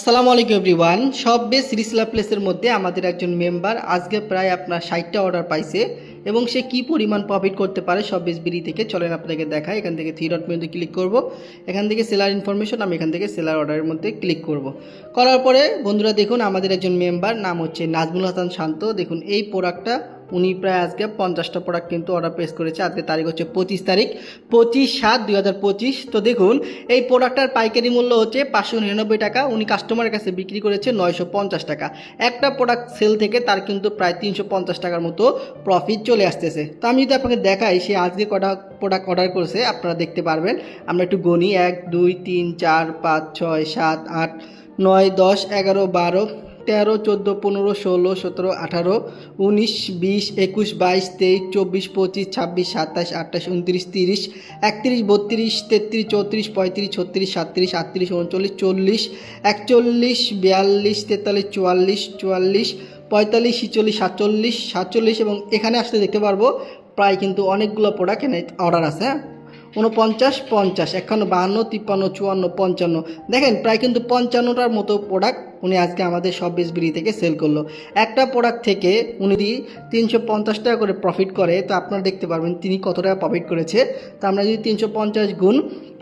আসসালামু আলাইকুম এভরিওয়ান। সব বেস রিসেলার প্লেসের মধ্যে আমাদের একজন মেম্বার আজকে প্রায় আপনার 60টা অর্ডার পাইছে এবং সে কি পরিমাণ প্রফিট করতে পারে সব বেস বিডি থেকে চলেন আপনাকে দেখাই। এখান থেকে থ্রি ডট মেনুতে ক্লিক করব, এখান থেকে সেলার ইনফরমেশন, আমি এখান থেকে সেলার অর্ডারের মধ্যে ক্লিক করব। করার পরে বন্ধুরা দেখুন আমাদের একজন মেম্বার নাম হচ্ছে নাজমুল হাসান শান্ত। দেখুন এই প্রোডাক্টটা উনি প্রায় আজকে 50টা প্রোডাক্ট কিন্তু অর্ডার প্লেস করেছে। আজকে তারিখ হচ্ছে 25 তারিখ 25/7/2025। তো দেখুন এই প্রোডাক্টটার পাইকারি মূল্য হচ্ছে 599 টাকা। উনি কাস্টমারের কাছে বিক্রি করেছে 950 টাকা। একটা প্রোডাক্ট সেল থেকে তার কিন্তু প্রায় 350 টাকার মতো প্রফিট চলে আসতেছে। তো আমি যদি আপনাকে দেখাই সে আজকে কটা প্রোডাক্ট অর্ডার করেছে আপনারা দেখতে পারবেন। আমরা একটু গণি 1 2 3 4 5 6 7 8 9 10 11 12 13 14 15 16 17 18 19 20 21 22 23 24 25 26 27 28 29 30 31 32 33 34 35 36 37 38 39 40 41 42 43 44 44 45 46 47 এবং এখানে আসতে দেখতে পারবো প্রায় কিন্তু অনেকগুলো প্রোডাক্ট এখানে অর্ডার আছে। 49 50 51 52 53 54 55 দেখেন প্রায় কিন্তু 55টার মতো প্রোডাক্ট উনি আজকে আমাদের সব বেস বিডি থেকে সেল করলো। একটা প্রোডাক্ট থেকে উনি যদি 350 টাকা করে প্রফিট করে তো আপনারা দেখতে পারবেন তিনি কত টাকা প্রফিট করেছে। তো আমরা যদি 350 গুণ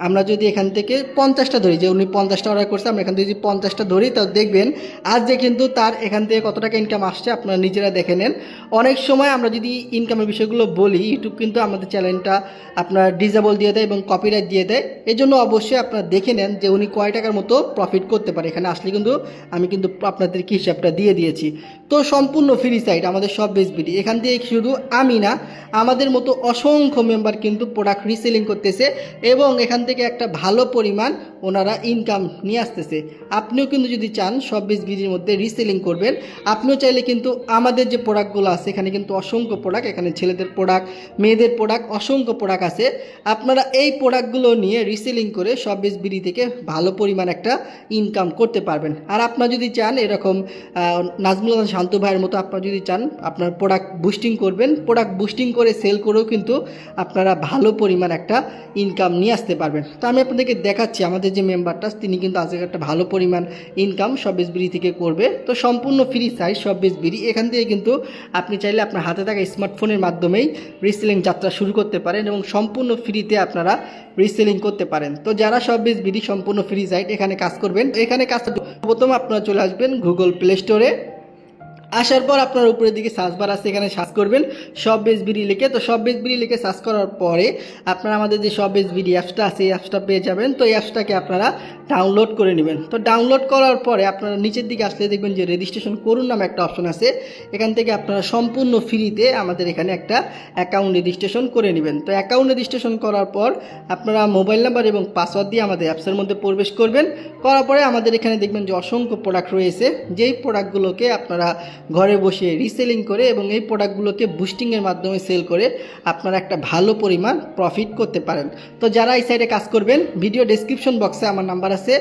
আমরা যদি এখান থেকে 50টা ধরি, যে উনি 50টা অর্ডার করছে, আমরা এখান থেকে যদি 50টা ধরি তো দেখবেন আজ যে কিন্তু তার এখান থেকে কত টাকা ইনকাম আসছে আপনারা নিজেরা দেখে নেন। অনেক সময় আমরা যদি ইনকামের বিষয়গুলো বলি ইউটিউব কিন্তু আমাদের চ্যানেলটা আপনার ডিসেবল দিয়ে দেয় এবং কপিরাইট দিয়ে দেয়। এই জন্য অবশ্যই আপনারা দেখে নেন যে উনি কয় টাকার মতো প্রফিট করতে পারে। এখানে আসলে কিন্তু আমি কিন্তু আপনাদেরকে হিসাবটা দিয়ে দিয়েছি। তো সম্পূর্ণ ফ্রি সাইট আমাদের সব বেস বিডি। এখান থেকে শুধু আমি না, আমাদের মতো অসংখ্য মেম্বার কিন্তু প্রোডাক্ট রিসেলিং করতেছে এবং এখান থেকে একটা ভালো পরিমাণ ওনারা ইনকাম নিয়ে আসতেছে। আপনিও কিন্তু যদি চান সব বেস বিডির মধ্যে রিসেলিং করবেন, আপনিও চাইলে কিন্তু আমাদের যে প্রোডাক্টগুলো আছে এখানে কিন্তু অসংখ্য প্রোডাক্ট, এখানে ছেলেদের প্রোডাক্ট মেয়েদের প্রোডাক্ট অসংখ্য প্রোডাক্ট আছে। আপনারা এই প্রোডাক্টগুলো নিয়ে রিসেলিং করে সব বেস বিডি থেকে ভালো পরিমাণ একটা ইনকাম করতে পারবেন। আর আপনারা যদি চান এরকম নাজমুল হাসান শান্ত ভাইয়ের মতো আপনারা যদি চান আপনার প্রোডাক্ট বুস্টিং করবেন, প্রোডাক্ট বুস্টিং করে সেল করেও কিন্তু আপনারা ভালো পরিমাণ একটা ইনকাম নিয়ে আসতে পারবেন। তো আমি আপনাদেরকে দেখাচ্ছি আমাদের যে মেম্বারটা তিনি কিন্তু আজকে একটা ভালো পরিমাণ ইনকাম সব বেস বিডি থেকে করবে। তো সম্পূর্ণ ফ্রি সাইট সব বেস বিডি। এখান থেকে কিন্তু আপনি চাইলে আপনার হাতে থাকা স্মার্টফোনের মাধ্যমেই রিসেলিং যাত্রা শুরু করতে পারেন এবং সম্পূর্ণ ফ্রিতে আপনারা রিসেলিং করতে পারেন। তো যারা সব বেস বিডি সম্পূর্ণ ফ্রি সাইট এখানে কাজ করবেন, এখানে কাজ প্রথম আপনারা চলে আসবেন গুগল প্লে স্টোরে। আসার পর আপনার উপরের দিকে সার্চ বার আছে, এখানে সার্চ করবেন সব বেস বিডি লিখে। তো সব বেস বিডি লিখে সার্চ করার পরে আপনারা আমাদের যে সব বেস বিডি অ্যাপসটা আছে এই অ্যাপসটা পেয়ে যাবেন। তো এই অ্যাপসটাকে আপনারা ডাউনলোড করে নেবেন। তো ডাউনলোড করার পরে আপনারা নিচের দিকে আসলে দেখবেন যে রেজিস্ট্রেশন করুন নামে একটা অপশন আছে। এখান থেকে আপনারা সম্পূর্ণ ফ্রিতে আমাদের এখানে একটা অ্যাকাউন্ট রেজিস্ট্রেশন করে নেবেন। তো অ্যাকাউন্ট রেজিস্ট্রেশন করার পর আপনারা মোবাইল নাম্বার এবং পাসওয়ার্ড দিয়ে আমাদের অ্যাপসের মধ্যে প্রবেশ করবেন। করার পরে আমাদের এখানে দেখবেন যে অসংখ্য প্রোডাক্ট রয়েছে, যেই প্রোডাক্টগুলোকে আপনারা ঘরে বসে রিসেলিং করে এবং এই প্রোডাক্টগুলোকে বুস্টিংয়ের মাধ্যমে সেল করে আপনারা একটা ভালো পরিমাণ প্রফিট করতে পারেন। তো যারা এই সাইডে কাজ করবেন ভিডিও ডেসক্রিপশন বক্সে আমার নাম্বার আছে,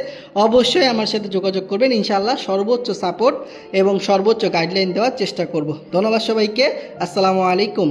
অবশ্যই আমার সাথে যোগাযোগ করবেন। ইনশাআল্লাহ সর্বোচ্চ সাপোর্ট এবং সর্বোচ্চ গাইডলাইন দেওয়ার চেষ্টা করব। ধন্যবাদ সবাইকে। আসসালামু আলাইকুম।